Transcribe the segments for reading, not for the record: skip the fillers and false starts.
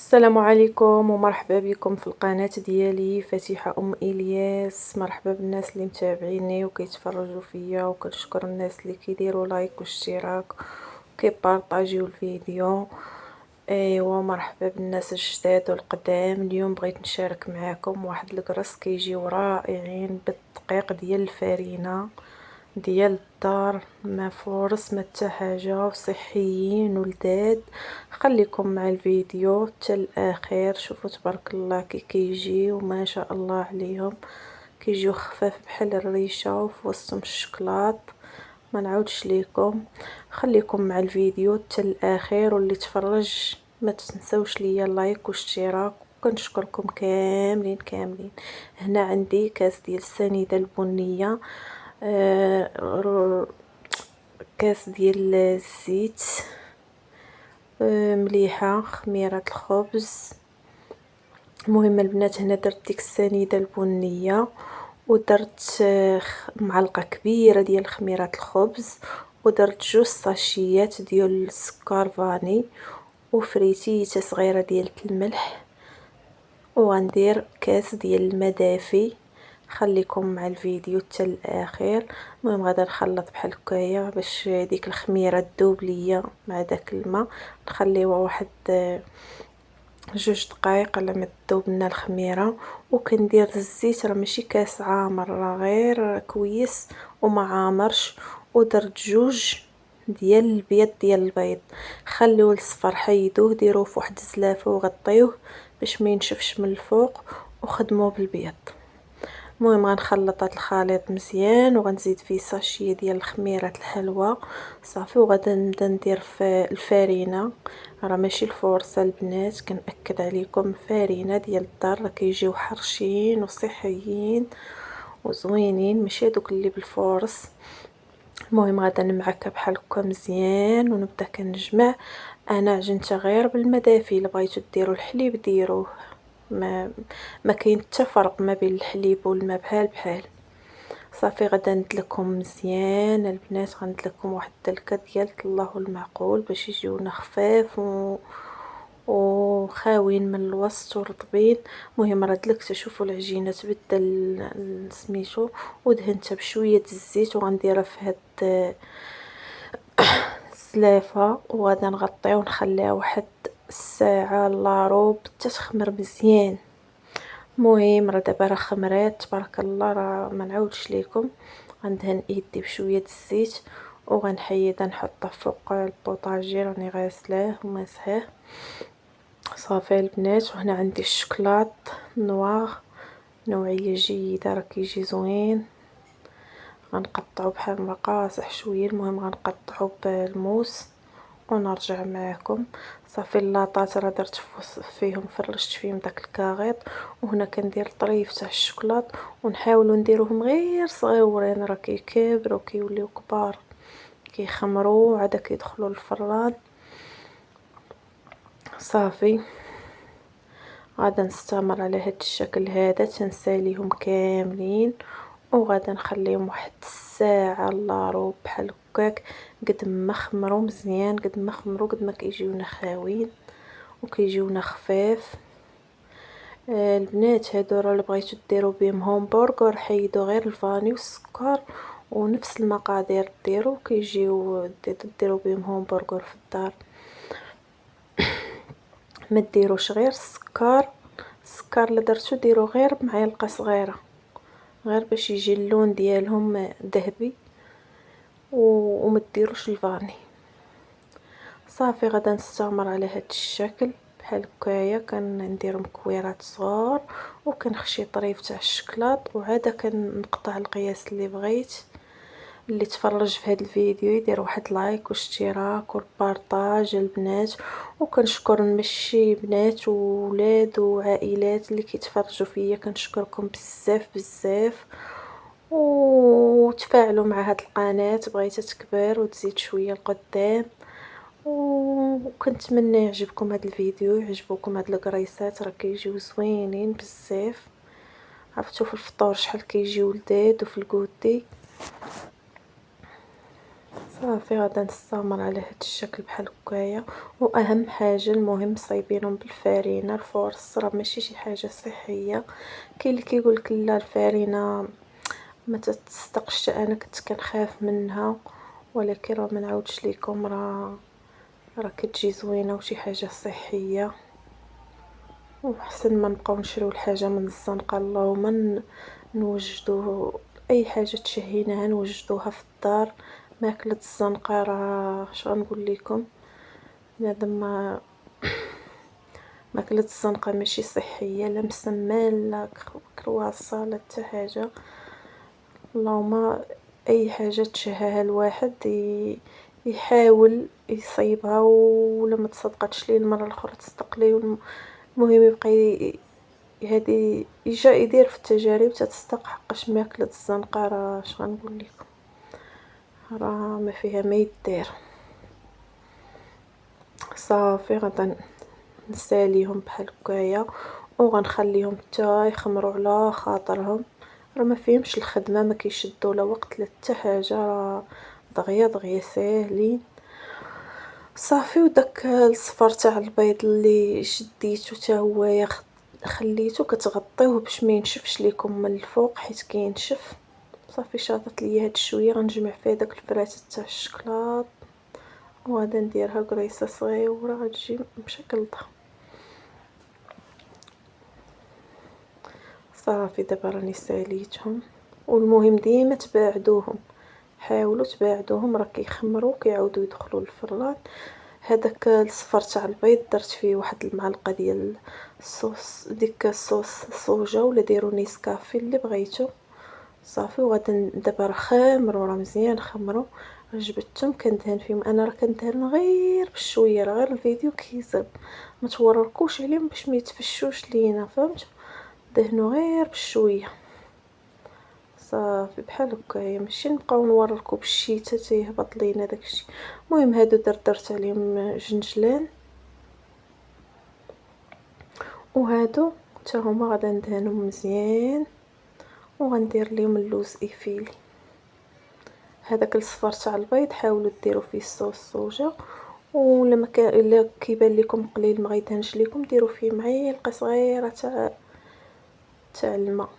السلام عليكم ومرحبا بكم في القناة ديالي فاتحة إلياس. مرحبا بالناس اللي متابعيني وكيتفرجوا فيا، وكنشكر الناس اللي كيديروا لايك واشتراك وكيبارطاجيو الفيديو. ايوا مرحبا بالناس الجداد والقدام. اليوم بغيت نشارك معكم واحد القرص كيجيو رائعين بالدقيق ديال الفرينة ديال الدار، ما فرص ما حتى حاجه، وصحيين ولذاذ. خليكم مع الفيديو حتى الاخير. شوفوا تبارك الله كي كيجيو، ما شاء الله عليهم، كيجيو خفاف بحال الريشه وفي وسطهم الشكلاط. ما نعاودش ليكم، خليكم مع الفيديو حتى الاخير، واللي تفرج ما تنسوش ليا لايك واشتراك، وكنشكركم كاملين كاملين. هنا عندي كاس ديال السنيده البنيه، كاس ديال الزيت، مليحه، خميره الخبز. المهم البنات هنا درت ديك السنيده البنيه، ودرت معلقه كبيره ديال خميره الخبز، ودرت 2 ساشيات ديال السكر فاني، وفريتيته صغيره ديال الملح، وغندير كاس ديال الماء دافي. خليكم مع الفيديو حتى الاخير. المهم غادا نخلط بحال هكايا باش ديك الخميره تذوب ليا مع داك الماء. نخليوها واحد 2 دقائق على ما تذوب لنا الخميره. وكندير الزيت، راه ماشي كاس عامر، راه غير كويس وما عامرش. ودرت 2 ديال البيض ديال البيض. خليوه الصفر حيدوه، ديروه فواحد الزلافه وغطيوه باش ما ينشفش من الفوق، وخدموه بالبيض. المهم غنخلط هاد الخليط مزيان، وغنزيد فيه ساشيه ديال خميره الحلوى صافي. وغادا نبدا ندير في الفرينه، راه ماشي الفورصه البنات، كنأكد عليكم فرينه ديال الدار، راه كيجيو حرشين وصحيين وزوينين، ماشي هذوك اللي بالفورص. المهم غادا نمعكها بحال هكا مزيان، ونبدا كنجمع. انا عجنتها غير بالماء دافي، الا بغيتو ديروا الحليب ديروه، ما كاين حتى فرق ما بين الحليب والماء، بحال بحال. صافي غادا ندلكهم مزيان البنات، غندلكهم واحد الدلكه ديال الله المعقول باش يجيونا خفاف وخاويين من الوسط ورطبين. المهم راه دلكت، شوفوا العجينه تبدل سميتو، ودهنتها بشويه الزيت، وغنديرها في هاد السلافه، وغادا نغطيها ونخليها واحد الساعه لا روب حتى تخمر مزيان. المهم راه دابا راه خمرات تبارك الله، راه ما نعاودش ليكم. غندهن يدي بشويه الزيت، وغنحيدها نحطها فوق البوطاجي، راني غاسلاه وماسحاه صافي البنات. وهنا عندي الشكلاط نوار، نوعيه جيده، راه كيجي زوين. غنقطعو بحال مقاصح شويه. المهم غنقطعو بالموس ونرجع معكم. صافي اللاطات راه درت فيهم، فرشت فيهم داك الكاغيط. وهنا كندير طريف تاع الشكلاط، ونحاولوا نديروهم غير صغيورين، راه كيكبروا كيوليو كبار، كيخمروا عاد كيدخلوا الفران. صافي غادا نستمر على هاد الشكل هذا، تنساليهم كاملين، وغادا نخليهم واحد الساعه الا ربع بحال هكاك. قد ما خمروا مزيان، قد ما خمروا قد ما كيجيونا خاوين وكيجيونا خفاف. البنات هادو راه اللي بغيتو ديروا بهم همبرغر، حيدوا غير الفاني والسكر ونفس المقادير ديروا، كيجيو ديروا بهم همبرغر في الدار. ما ديروش غير السكر اللي درتو ديروا غير بمعلقه صغيره، غير باش يجي اللون ديالهم ذهبي، وما ديروش الفاني. صافي غادا نستمر على هاد الشكل بحال هكايا. كندير مكويرات صغار، وكنخشي طريف تاع الشكلاط، وعاده كنقطع القياس اللي بغيت. اللي تفرج في هذا الفيديو يدير واحد لايك واشتراك والبارطاج البنات. وكنشكر نمشي بنات وولاد وعائلات اللي كيتفرجوا فيا، كنشكركم بزاف بزاف. وتفاعلوا مع هاد القناه، بغيتها تكبر وتزيد شويه لقدام. وكنتمنى يعجبكم هذا الفيديو، يعجبوكم هاد القريصات، راه كيجيو زوينين بزاف. عرفتوا في الفطور شحال كيجيو لذاذ، وفي الكوتي. صافي غادا نستمر على هاد الشكل بحال هكايا. واهم حاجه المهم صايبينهم بالفرينه. الفورص راه ماشي شي حاجه صحيه. كاين اللي كيقولك لا الفرينه ما تتصدقش، انا كنت كنخاف منها، ولكن راه ما نعاودش لكم، راه كتجي زوينه وشي حاجه صحيه. وحسن ما نبقاو نشريو الحاجه من الزنقه، اللهم نوجدو اي حاجه تشهيناها نوجدوها في الدار. ماكله الزنقه راه اش غنقول لكم، بنادم ماكله الزنقه ماشي صحيه، لا مسمان لا كرواسه لا حتى حاجه. اللهم اي حاجه تشهاها الواحد يحاول يصيبها، ولا ما تصدقاتش ليه المره الاخرى تصدق ليه. المهم يبقى هادي يدير في التجارب تتصدق، حقاش ماكله الزنقه راه اش غنقول لكم، راه ما فيها ما يدير. صافي غادا نساليهم بحال هكايا وغنخليهم حتى يخمروا على خاطرهم. راه ما فيهمش الخدمه، ما كيشدوا لا وقت لا حتى حاجه، راه دغيا دغيا ساهلين. صافي وداك الصفر تاع البيض اللي شديتو حتى هو خليتو كتغطيوه باش ما ينشفش ليكم من الفوق حيت كينشف. صافي شاطت ليا هاد شويه، غنجمع فيه داك الفراتات تاع الشكلاط وغادا نديرها كريسه صغيره غتجي مشكلطه. صافي دابا راني ساليتهم. والمهم ديما تباعدوهم، حاولوا تباعدوهم، راه كيخمروا كيعاودوا يدخلوا للفران. هذاك الصفر تاع البيض درت فيه واحد المعلقه ديال الصوص، ديك الصوص الصوجا ولا ديروا نيسكافي اللي بغيتو. صافي وغادا دابا راه خامروا، راه مزيان خمروا. جبدتهم كندهن فيهم، انا راه كندهن غير بشويه، راه غير الفيديو كيزب، ما توركوش عليهم باش ما يتفشوش لينا، فهمتوا؟ دهنوا غير بشويه. صافي بحال هكايا، ماشي نبقاو نوركو بالشيته تيهبط لينا داكشي. المهم هادو درت عليهم جنجلان، وهادو حتى هما غادا ندهنهم مزيان وغندير ليهم اللوز ايفيلي. هذاك الصفر تاع البيض حاولوا ديروا فيه الصوص الصوجا، ولا ما كان الا كيبان لكم قليل ما غيدهنش لكم ديروا فيه معلقه صغيره تاع الماء.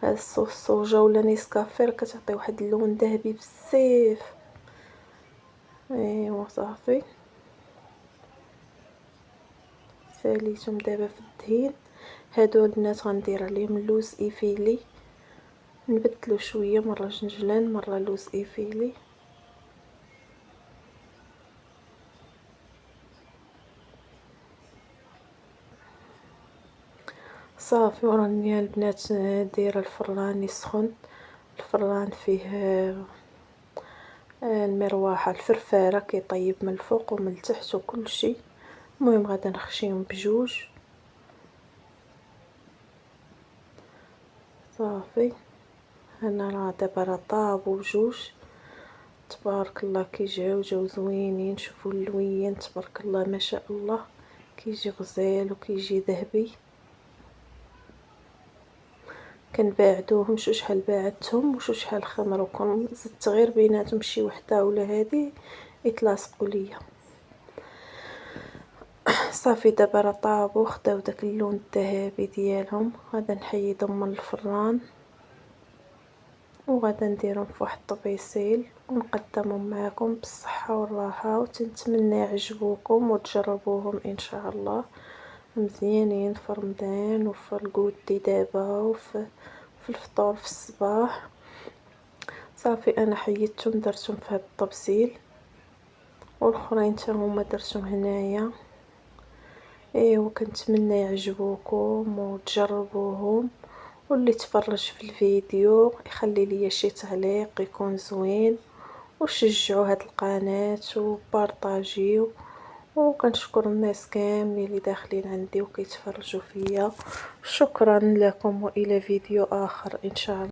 هاد الصوص الصوجا ولا نيسكافي راه كتعطي واحد اللون ذهبي بزاف. ايوا صافي ساليتهم دابا في الدهين. هادو البنات غندير عليهم اللوز ايفيلي، نبدلو شويه مره جنجلان مره لوز ايفيلي. صافي وراني البنات دايره الفران يسخن. الفران فيه المروحه الفرفاره كيطيب من الفوق ومن التحت وكل شيء. المهم غادا نخشيهم بجوج. صافي انا راه دابا راه طابو بجوج، تبارك الله جاو زوينين. شوفوا اللوين تبارك الله ما شاء الله، كيجي غزال وكيجي ذهبي. كنباعدوهم، شو شحال باعدتهم وشو شحال خمروكم، زدت غير بيناتهم شي وحده ولا هادي يتلاصقوا ليا. صافي دابا راه طابو خداو داك اللون الذهبي ديالهم. غادا نحيدهم من الفران وغادا نديرهم في واحد الطبيسيل ونقدمهم معكم بالصحه والراحه، وتنتمنى يعجبوكم وتجربوهم ان شاء الله. مزيانين في رمضان وفي الكودي دابا في الفطور في الصباح. صافي انا حيدتهم درتهم في هاد الطبسيل، والاخرين حتى هما درتهم هنايا. ايوا كنتمنى يعجبوكم وتجربوهم، واللي تفرج في الفيديو يخلي لي شي تعليق يكون زوين، وشجعوا هاد القناه وبارطاجيو. وكنشكر الناس كاملين اللي داخلين عندي وكيتفرجوا فيا. شكرا لكم والى فيديو اخر ان شاء الله.